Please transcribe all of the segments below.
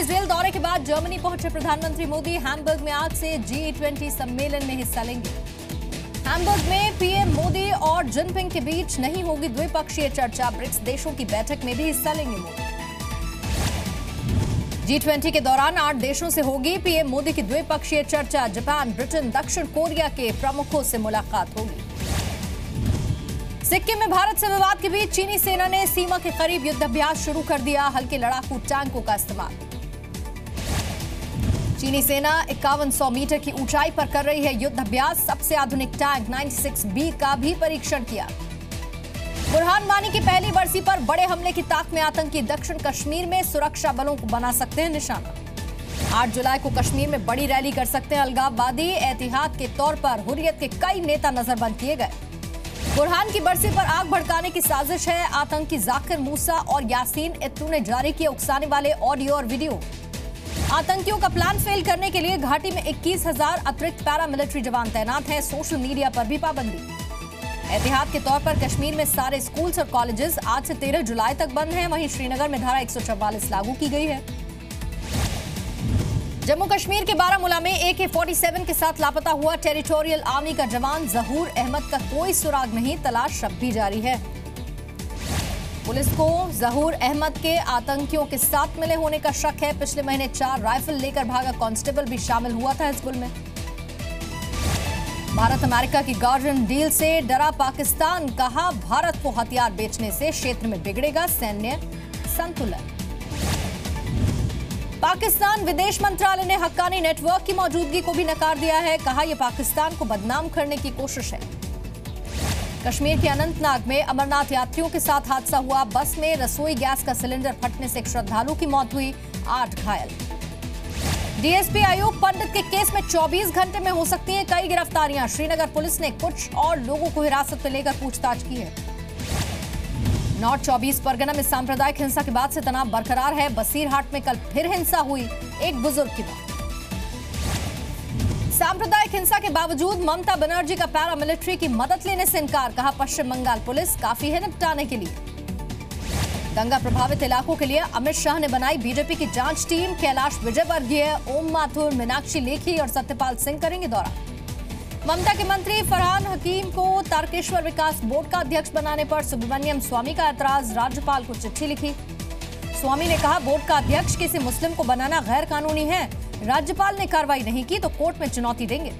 Israel दौरे के बाद जर्मनी पहुंचे प्रधानमंत्री मोदी। हैम्बर्ग में आज से G20 सम्मेलन में हिस्सा लेंगे। हैम्बर्ग में पीएम मोदी और जिनपिंग के बीच नहीं होगी द्विपक्षीय चर्चा। ब्रिक्स देशों की बैठक में भी हिस्सा लेंगे मोदी। G20 के दौरान 8 देशों से होगी पीएम मोदी की द्विपक्षीय चर्चा। जापान, ब्रिटेन, दक्षिण कोरिया के प्रमुखों से मुलाकात होगी। सिक्किम में भारत से विवाद के बीच चीनी सेना ने सीमा के करीब युद्धाभ्यास शुरू कर दिया। हल्के लड़ाकू टैंकों का इस्तेमाल। चीनी सेना 5100 मीटर की ऊंचाई पर कर रही है युद्धाभ्यास। सबसे आधुनिक टैंक 96B का भी परीक्षण किया। बुरहान वानी की पहली बरसी पर बड़े हमले की ताक में आतंकी। दक्षिण कश्मीर में सुरक्षा बलों को बना सकते हैं निशाना। 8 जुलाई को कश्मीर में बड़ी रैली कर सकते हैं अलगाववादी। एहतियात के तौर पर हुर्रियत के कई नेता नजरबंद किए गए। बुरहान की बरसी पर आग भड़काने की साजिश है। आतंकी जाकिर मूसा और यासीन इत्तू ने जारी किए उकसाने वाले ऑडियो और वीडियो। आतंकियों का प्लान फेल करने के लिए घाटी में 21,000 अतिरिक्त पैरामिलिट्री जवान तैनात हैं। सोशल मीडिया पर भी पाबंदी। एहतियात के तौर पर कश्मीर में सारे स्कूल्स और कॉलेजेस आज से 13 जुलाई तक बंद हैं। वहीं श्रीनगर में धारा 144 लागू की गई है। जम्मू कश्मीर के बारामूला में AK-47 के साथ लापता हुआ टेरिटोरियल आर्मी का जवान जहूर अहमद का कोई सुराग नहीं। तलाश अब भी जारी है। पुलिस को जहूर अहमद के आतंकियों के साथ मिले होने का शक है। पिछले महीने 4 राइफल लेकर भागा कांस्टेबल भी शामिल हुआ था हिजबुल में। भारत अमेरिका की गार्डियन डील से डरा पाकिस्तान। कहा भारत को हथियार बेचने से क्षेत्र में बिगड़ेगा सैन्य संतुलन। पाकिस्तान विदेश मंत्रालय ने हक्कानी नेटवर्क की मौजूदगी को भी नकार दिया है। कहा यह पाकिस्तान को बदनाम करने की कोशिश है। कश्मीर के अनंतनाग में अमरनाथ यात्रियों के साथ हादसा हुआ। बस में रसोई गैस का सिलेंडर फटने से एक श्रद्धालु की मौत हुई, 8 घायल। डीएसपी आयोग पंडित के केस में 24 घंटे में हो सकती हैं कई गिरफ्तारियां। श्रीनगर पुलिस ने कुछ और लोगों को हिरासत में लेकर पूछताछ की है। नॉर्थ 24 परगना में सांप्रदायिक हिंसा के बाद से तनाव बरकरार है। बसीरहाट में कल फिर हिंसा हुई, एक बुजुर्ग की मौत। सांप्रदायिक हिंसा के बावजूद ममता बनर्जी का पैरामिलिट्री की मदद लेने से इनकार। कहा पश्चिम बंगाल पुलिस काफी है निपटाने के लिए। दंगा प्रभावित इलाकों के लिए अमित शाह ने बनाई बीजेपी की जांच टीम। कैलाश विजयवर्गीय, ओम माथुर, मीनाक्षी लेखी और सत्यपाल सिंह करेंगे दौरा। ममता के मंत्री फरहान हकीम को तारकेश्वर विकास बोर्ड का अध्यक्ष बनाने पर सुब्रमण्यम स्वामी का ऐतराज। राज्यपाल को चिट्ठी लिखी। स्वामी ने कहा बोर्ड का अध्यक्ष किसी मुस्लिम को बनाना गैर कानूनी है। राज्यपाल ने कार्रवाई नहीं की तो कोर्ट में चुनौती देंगे।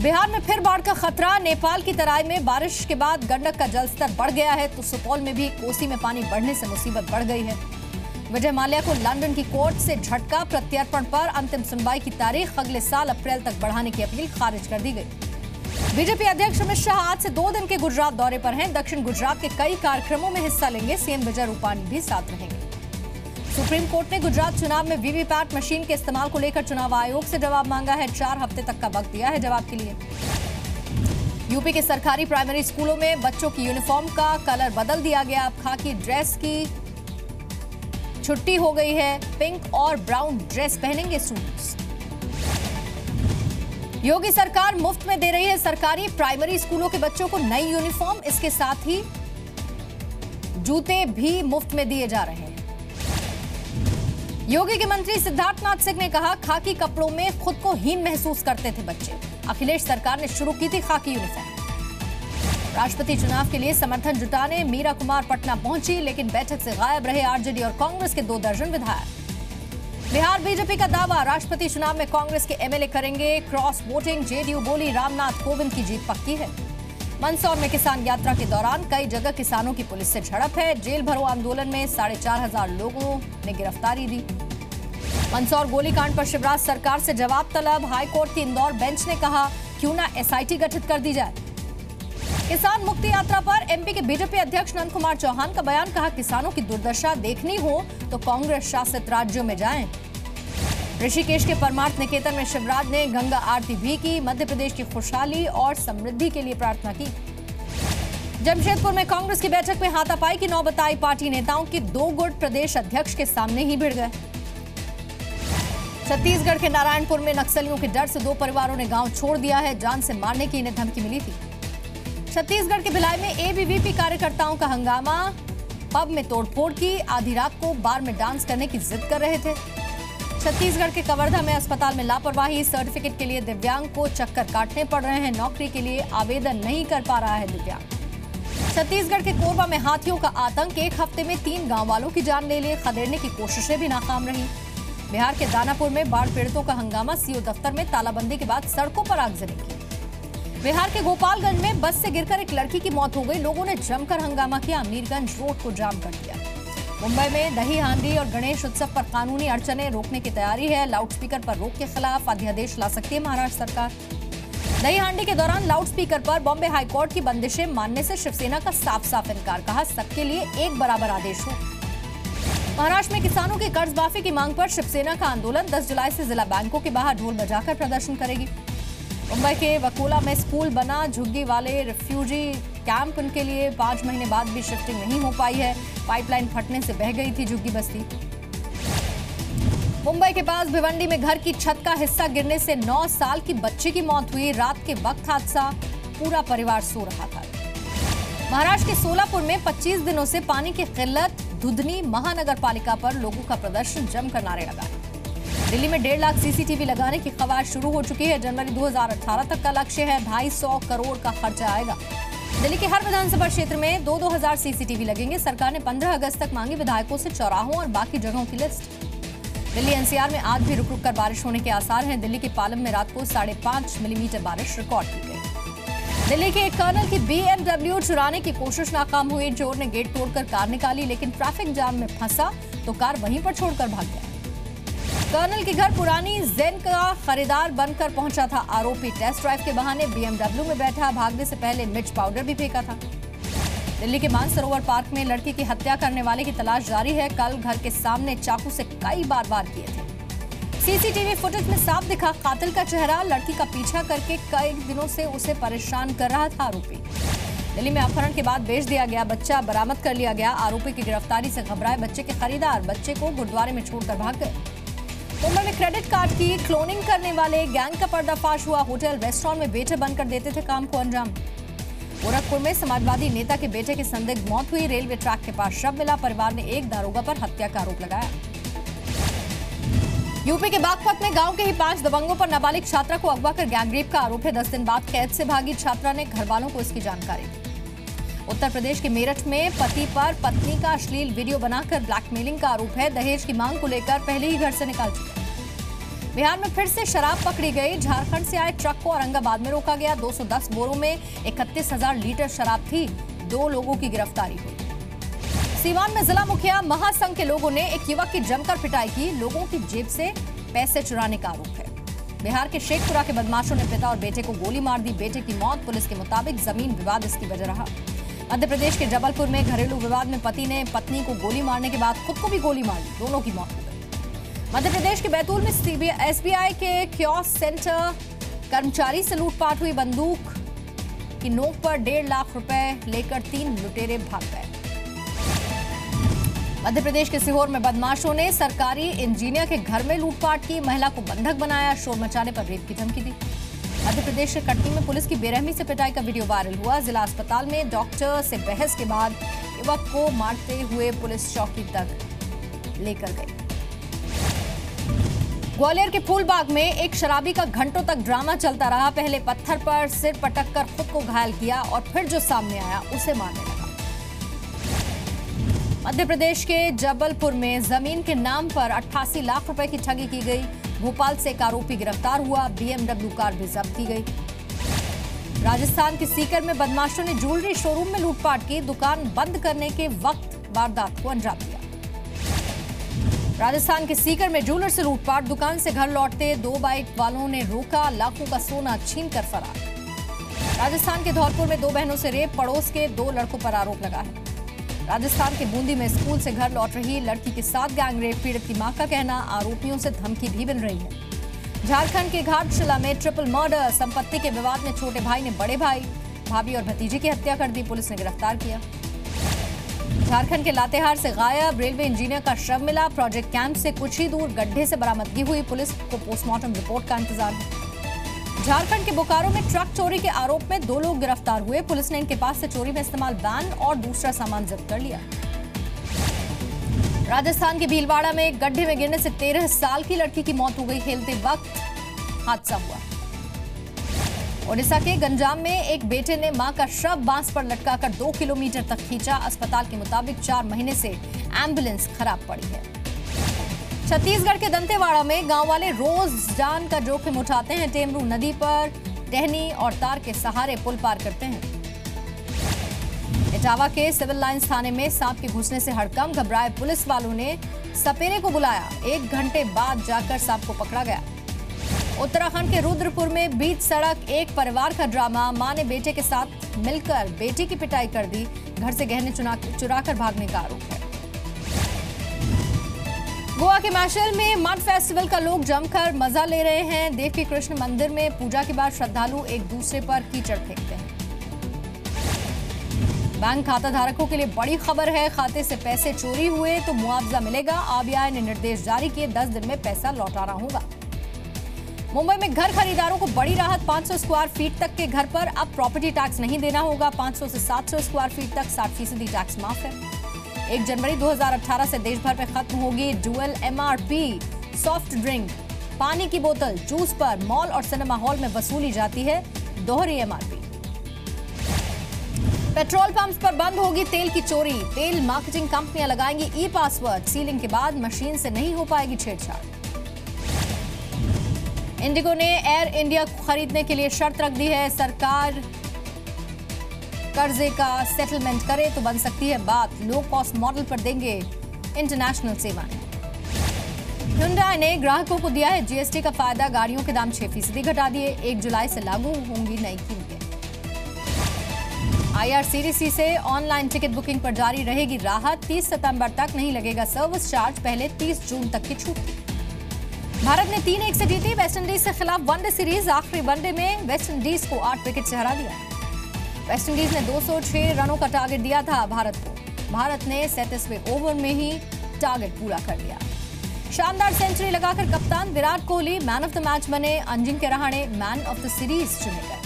बिहार में फिर बाढ़ का खतरा। नेपाल की तराई में बारिश के बाद गंडक का जलस्तर बढ़ गया है तो सुपौल में भी कोसी में पानी बढ़ने से मुसीबत बढ़ गई है। विजय माल्या को लंदन की कोर्ट से झटका। प्रत्यर्पण पर अंतिम सुनवाई की तारीख अगले साल अप्रैल तक बढ़ाने की अपील खारिज कर दी गई। बीजेपी अध्यक्ष अमित शाह आज से 2 दिन के गुजरात दौरे पर हैं। दक्षिण गुजरात के कई कार्यक्रमों में हिस्सा लेंगे। सीएम विजय रूपाणी भी साथ रहेंगे। सुप्रीम कोर्ट ने गुजरात चुनाव में वीवीपैट मशीन के इस्तेमाल को लेकर चुनाव आयोग से जवाब मांगा है। 4 हफ्ते तक का वक्त दिया है जवाब के लिए। यूपी के सरकारी प्राइमरी स्कूलों में बच्चों की यूनिफॉर्म का कलर बदल दिया गया। अब खाकी ड्रेस की छुट्टी हो गई है। पिंक और ब्राउन ड्रेस पहनेंगे स्टूडेंट्स। योगी सरकार मुफ्त में दे रही है सरकारी प्राइमरी स्कूलों के बच्चों को नई यूनिफॉर्म। इसके साथ ही जूते भी मुफ्त में दिए जा रहे हैं। योगी के मंत्री सिद्धार्थनाथ सिंह ने कहा खाकी कपड़ों में खुद को हीन महसूस करते थे बच्चे। अखिलेश सरकार ने शुरू की थी खाकी यूनिफॉर्म। राष्ट्रपति चुनाव के लिए समर्थन जुटाने मीरा कुमार पटना पहुंची, लेकिन बैठक से गायब रहे आरजेडी और कांग्रेस के 2 दर्जन विधायक। बिहार बीजेपी का दावा राष्ट्रपति चुनाव में कांग्रेस के एमएलए करेंगे क्रॉस वोटिंग। जेडीयू बोली रामनाथ कोविंद की जीत पक्की है। मंदसौर में किसान यात्रा के दौरान कई जगह किसानों की पुलिस से झड़प है। जेल भरो आंदोलन में 4,500 लोगों ने गिरफ्तारी दी। मंदसौर गोलीकांड पर शिवराज सरकार से जवाब तलब। हाईकोर्ट की इंदौर बेंच ने कहा क्यों ना एसआईटी गठित कर दी जाए। किसान मुक्ति यात्रा पर एमपी के बीजेपी अध्यक्ष नंद कुमार चौहान का बयान। कहा किसानों की दुर्दशा देखनी हो तो कांग्रेस शासित राज्यों में जाएं। ऋषिकेश के परमार्थ निकेतन में शिवराज ने गंगा आरती भी की। मध्य प्रदेश की खुशहाली और समृद्धि के लिए प्रार्थना की। जमशेदपुर में कांग्रेस की बैठक में हाथापाई की नौबत आई। पार्टी नेताओं की 2 गुट प्रदेश अध्यक्ष के सामने ही भिड़ गए। छत्तीसगढ़ के नारायणपुर में नक्सलियों के डर से 2 परिवारों ने गांव छोड़ दिया है। जान से मारने की इन्हें धमकी मिली थी। छत्तीसगढ़ के भिलाई में एबीवीपी कार्यकर्ताओं का हंगामा। पब में तोड़फोड़ की, आधी रात को बार में डांस करने की जिद कर रहे थे। छत्तीसगढ़ के कवर्धा में अस्पताल में लापरवाही, सर्टिफिकेट के लिए दिव्यांग को चक्कर काटने पड़ रहे हैं, नौकरी के लिए आवेदन नहीं कर पा रहा है दिव्यांग। छत्तीसगढ़ के कोरबा में हाथियों का आतंक, एक हफ्ते में 3 गांव वालों की जान ले लिए, खदेड़ने की कोशिशें भी नाकाम रही। बिहार के दानापुर में बाढ़ पीड़ितों का हंगामा, सीओ दफ्तर में तालाबंदी के बाद सड़कों पर आगजनी की। बिहार के गोपालगंज में बस से गिरकर एक लड़की की मौत हो गई, लोगों ने जमकर हंगामा किया, मीरगंज रोड को जाम कर दिया। मुंबई में दही हांडी और गणेश उत्सव पर कानूनी अड़चने, रोकने की तैयारी है, लाउडस्पीकर पर रोक के खिलाफ अध्यादेश ला सकती है महाराष्ट्र सरकार। दही हांडी के दौरान लाउडस्पीकर पर बॉम्बे हाईकोर्ट की बंदिशें मानने से शिवसेना का साफ साफ इनकार, कहा सबके लिए एक बराबर आदेश हो। महाराष्ट्र में किसानों की कर्ज माफी की मांग पर शिवसेना का आंदोलन, 10 जुलाई से जिला बैंकों के बाहर ढोल बजाकर प्रदर्शन करेगी। मुंबई के वकोला में स्कूल बना, झुग्गी वाले रिफ्यूजी कैंप, उनके लिए 5 महीने बाद भी शिफ्टिंग नहीं हो पाई है, पाइपलाइन फटने से बह गई थी झुग्गी बस्ती। मुंबई के पास भिवंडी में घर की छत का हिस्सा गिरने से 9 साल की बच्ची की मौत हुई, रात के वक्त हादसा, पूरा परिवार सो रहा था। महाराष्ट्र के सोलापुर में 25 दिनों से पानी की किल्लत, दुधनी महानगर पालिका पर लोगों का प्रदर्शन जमकर नारे लगा। दिल्ली में 1.5 लाख सीसीटीवी लगाने की कवायद शुरू हो चुकी है, जनवरी 2018 तक का लक्ष्य है, 250 करोड़ का खर्चा आएगा। दिल्ली के हर विधानसभा क्षेत्र में 2-2 हजार सीसीटीवी लगेंगे। सरकार ने 15 अगस्त तक मांगी विधायकों से चौराहों और बाकी जगहों की लिस्ट। दिल्ली एनसीआर में आज भी रुक रुक कर बारिश होने के आसार हैं। दिल्ली के पालम में रात को 5.5 मिलीमीटर बारिश रिकॉर्ड की गई। दिल्ली के एक कर्नल की BMW चुराने की कोशिश नाकाम हुई, चोर ने गेट तोड़कर कार निकाली, लेकिन ट्रैफिक जाम में फंसा तो कार वहीं पर छोड़कर भाग गया। कर्नल के घर पुरानी जेन का खरीदार बनकर पहुंचा था आरोपी, टेस्ट ड्राइव के बहाने BMW में बैठा, भागने से पहले मिर्च पाउडर भी फेंका था। दिल्ली के मानसरोवर पार्क में लड़की की हत्या करने वाले की तलाश जारी है, कल घर के सामने चाकू से कई बार वार किए थे। सीसीटीवी फुटेज में साफ दिखा कातिल का चेहरा, लड़की का पीछा करके कई दिनों से उसे परेशान कर रहा था आरोपी। दिल्ली में अपहरण के बाद बेच दिया गया बच्चा बरामद कर लिया गया, आरोपी की गिरफ्तारी से घबराए बच्चे के खरीदार बच्चे को गुरुद्वारे में छोड़कर भाग गए। मुंबई में क्रेडिट कार्ड की क्लोनिंग करने वाले गैंग का पर्दाफाश हुआ, होटल रेस्टोरेंट में वेटर बनकर देते थे काम को अंजाम। गोरखपुर में समाजवादी नेता के बेटे की संदिग्ध मौत हुई, रेलवे ट्रैक के पास शव मिला, परिवार ने एक दारोगा पर हत्या का आरोप लगाया। यूपी के बागपत में गांव के ही 5 दबंगों पर नाबालिग छात्रा को अगवा कर गैंगरेप का आरोप है, 10 दिन बाद कैद से भागी छात्रा ने घर वालों को इसकी जानकारी दी। उत्तर प्रदेश के मेरठ में पति पर पत्नी का अश्लील वीडियो बनाकर ब्लैकमेलिंग का आरोप है, दहेज की मांग को लेकर पहले ही घर से निकाल चुके। बिहार में फिर से शराब पकड़ी गई, झारखंड से आए ट्रक को औरंगाबाद में रोका गया, 210 बोरों में 31,000 लीटर शराब थी, 2 लोगों की गिरफ्तारी हुई। सीवान में जिला मुखिया महासंघ के लोगों ने एक युवक की जमकर पिटाई की, लोगों की जेब से पैसे चुराने का आरोप है। बिहार के शेखपुरा के बदमाशों ने पिता और बेटे को गोली मार दी, बेटे की मौत, पुलिस के मुताबिक जमीन विवाद इसकी वजह रहा। मध्य प्रदेश के जबलपुर में घरेलू विवाद में पति ने पत्नी को गोली मारने के बाद खुद को भी गोली मार दी, दोनों की मौत हो गई। मध्य प्रदेश के बैतूल में SBI के कियोस्क सेंटर कर्मचारी से लूटपाट हुई, बंदूक की नोक पर 1.5 लाख रुपए लेकर 3 लुटेरे भाग गए। मध्य प्रदेश के सीहोर में बदमाशों ने सरकारी इंजीनियर के घर में लूटपाट की, महिला को बंधक बनाया, शोर मचाने पर रेप की धमकी दी। मध्य प्रदेश के कटनी में पुलिस की बेरहमी से पिटाई का वीडियो वायरल हुआ, जिला अस्पताल में डॉक्टर से बहस के बाद युवक को मारते हुए पुलिस चौकी तक लेकर गई। ग्वालियर के फूलबाग में एक शराबी का घंटों तक ड्रामा चलता रहा, पहले पत्थर पर सिर पटक कर खुद को घायल किया और फिर जो सामने आया उसे मारने लगा। मध्य प्रदेश के जबलपुर में जमीन के नाम पर 88 लाख रुपए की ठगी की गई, भोपाल से एक आरोपी गिरफ्तार हुआ, BMW कार भी जब्त की गई। राजस्थान के सीकर में बदमाशों ने ज्वेलरी शोरूम में लूटपाट की, दुकान बंद करने के वक्त वारदात को अंजाम दिया। राजस्थान के सीकर में ज्वेलर से लूटपाट, दुकान से घर लौटते 2 बाइक वालों ने रोका, लाखों का सोना छीनकर फरार। राजस्थान के धौलपुर में 2 बहनों से रेप, पड़ोस के 2 लड़कों पर आरोप लगा है। राजस्थान के बूंदी में स्कूल से घर लौट रही लड़की के साथ गैंगरेप, पीड़ित की मां का कहना आरोपियों से धमकी भी मिल रही है। झारखंड के घाटशिला में ट्रिपल मर्डर, संपत्ति के विवाद में छोटे भाई ने बड़े भाई, भाभी और भतीजे की हत्या कर दी, पुलिस ने गिरफ्तार किया। झारखंड के लातेहार से गायब रेलवे इंजीनियर का शव मिला, प्रोजेक्ट कैंप से कुछ ही दूर गड्ढे से बरामदगी हुई, पुलिस को पोस्टमार्टम रिपोर्ट का इंतजार है। झारखंड के बोकारो में ट्रक चोरी के आरोप में 2 लोग गिरफ्तार हुए, पुलिस ने इनके पास से चोरी में इस्तेमाल वैन और दूसरा सामान जब्त कर लिया। राजस्थान के भीलवाड़ा में गड्ढे में गिरने से 13 साल की लड़की की मौत हो गई। खेलते वक्त हादसा हुआ। ओडिशा के गंजाम में एक बेटे ने मां का शव बांस पर लटकाकर 2 किलोमीटर तक खींचा। अस्पताल के मुताबिक 4 महीने से एम्बुलेंस खराब पड़ी है। छत्तीसगढ़ के दंतेवाड़ा में गांव वाले रोज जान का जोखिम उठाते हैं। टेमरू नदी पर टहनी और तार के सहारे पुल पार करते हैं। इटावा के सिविल लाइंस थाने में सांप के घुसने से हड़कंप घबराए पुलिस वालों ने सपेरे को बुलाया। 1 घंटे बाद जाकर सांप को पकड़ा गया। उत्तराखंड के रुद्रपुर में बीच सड़क एक परिवार का ड्रामा। मां ने बेटे के साथ मिलकर बेटी की पिटाई कर दी। घर से गहने चुराकर भागने का आरोप है। गोवा के मैशल में मड फेस्टिवल का लोग जमकर मजा ले रहे हैं। देवी कृष्ण मंदिर में पूजा के बाद श्रद्धालु एक दूसरे पर कीचड़ फेंकते हैं। बैंक खाता धारकों के लिए बड़ी खबर है। खाते से पैसे चोरी हुए तो मुआवजा मिलेगा। आरबीआई ने निर्देश जारी किए, 10 दिन में पैसा लौटाना होगा। मुंबई में घर खरीदारों को बड़ी राहत। 500 स्क्वायर फीट तक के घर पर अब प्रॉपर्टी टैक्स नहीं देना होगा। 500 से 700 स्क्वायर फीट तक 60% टैक्स माफ है। 1 जनवरी 2018 से देश भर में खत्म होगी डुअल एमआरपी सॉफ्ट ड्रिंक। पानी की बोतल, जूस पर मॉल और सिनेमा हॉल में वसूली जाती है दोहरी एमआरपी। पेट्रोल पंप्स पर बंद होगी तेल की चोरी। तेल मार्केटिंग कंपनियां लगाएंगी ई पासवर्ड। सीलिंग के बाद मशीन से नहीं हो पाएगी छेड़छाड़। इंडिगो ने एयर इंडिया को खरीदने के लिए शर्त रख दी है। सरकार कर्जे का सेटलमेंट करे तो बन सकती है बात। लो कॉस्ट मॉडल पर देंगे इंटरनेशनल सेवाएं। Hyundai ने ग्राहकों को दिया है जीएसटी का फायदा। गाड़ियों के दाम 6% घटा दिए। 1 जुलाई से लागू होंगी नई कीमतें। IRCTC से ऑनलाइन टिकट बुकिंग पर जारी रहेगी राहत। 30 सितंबर तक नहीं लगेगा सर्विस चार्ज। पहले 30 जून तक की छूट। भारत ने 3-1 से जीती वेस्टइंडीज के खिलाफ वनडे सीरीज। आखिरी वनडे में वेस्टइंडीज को 8 विकेट से हरा दिया। वेस्टइंडीज ने 206 रनों का टारगेट दिया था भारत को। भारत ने 37वें ओवर में ही टारगेट पूरा कर लिया। शानदार सेंचुरी लगाकर कप्तान Virat Kohli man of the match बने। Ajinkya Rahane man of the series चुने गए।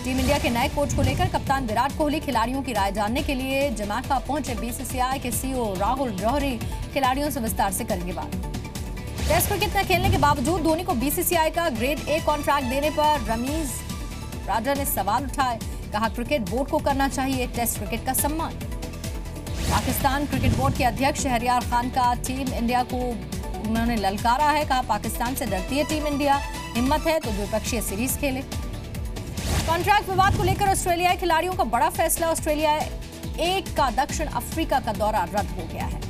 टीम इंडिया के नए कोच को लेकर कप्तान विराट कोहली खिलाड़ियों की राय जानने के लिए जमैका पहुंचे। बीसीसीआई के सीईओ राहुल जौहरी खिलाड़ियों से विस्तार से करेंगे बात। टेस्ट क्रिकेट में खेलने के बावजूद धोनी को बीसीसीआई का ग्रेड ए कॉन्ट्रैक्ट देने पर रमीज राजा ने सवाल उठाए। कहा क्रिकेट बोर्ड को करना चाहिए टेस्ट क्रिकेट का सम्मान। पाकिस्तान क्रिकेट बोर्ड के अध्यक्ष शहरयार खान का टीम इंडिया को उन्होंने ललकारा है। कहा पाकिस्तान से डरती है टीम इंडिया, हिम्मत है तो द्विपक्षीय सीरीज खेले। कॉन्ट्रैक्ट विवाद को लेकर ऑस्ट्रेलियाई खिलाड़ियों का बड़ा फैसला। ऑस्ट्रेलिया एक का दक्षिण अफ्रीका का दौरा रद्द हो गया है।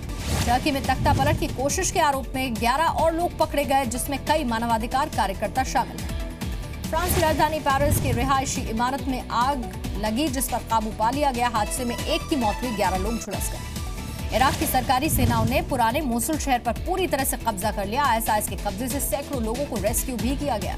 टर्की में तख्ता पलट की कोशिश के आरोप में 11 और लोग पकड़े गए, जिसमें कई मानवाधिकार कार्यकर्ता शामिल हैं। फ्रांस की राजधानी पेरिस की रिहायशी इमारत में आग लगी, जिस पर काबू पा लिया गया। हादसे में 1 की मौत हुई, 11 लोग झुलस गए। इराक की सरकारी सेनाओं ने पुराने मोसुल शहर पर पूरी तरह से कब्जा कर लिया। ISIS के कब्जे से सैकड़ों लोगों को रेस्क्यू भी किया गया।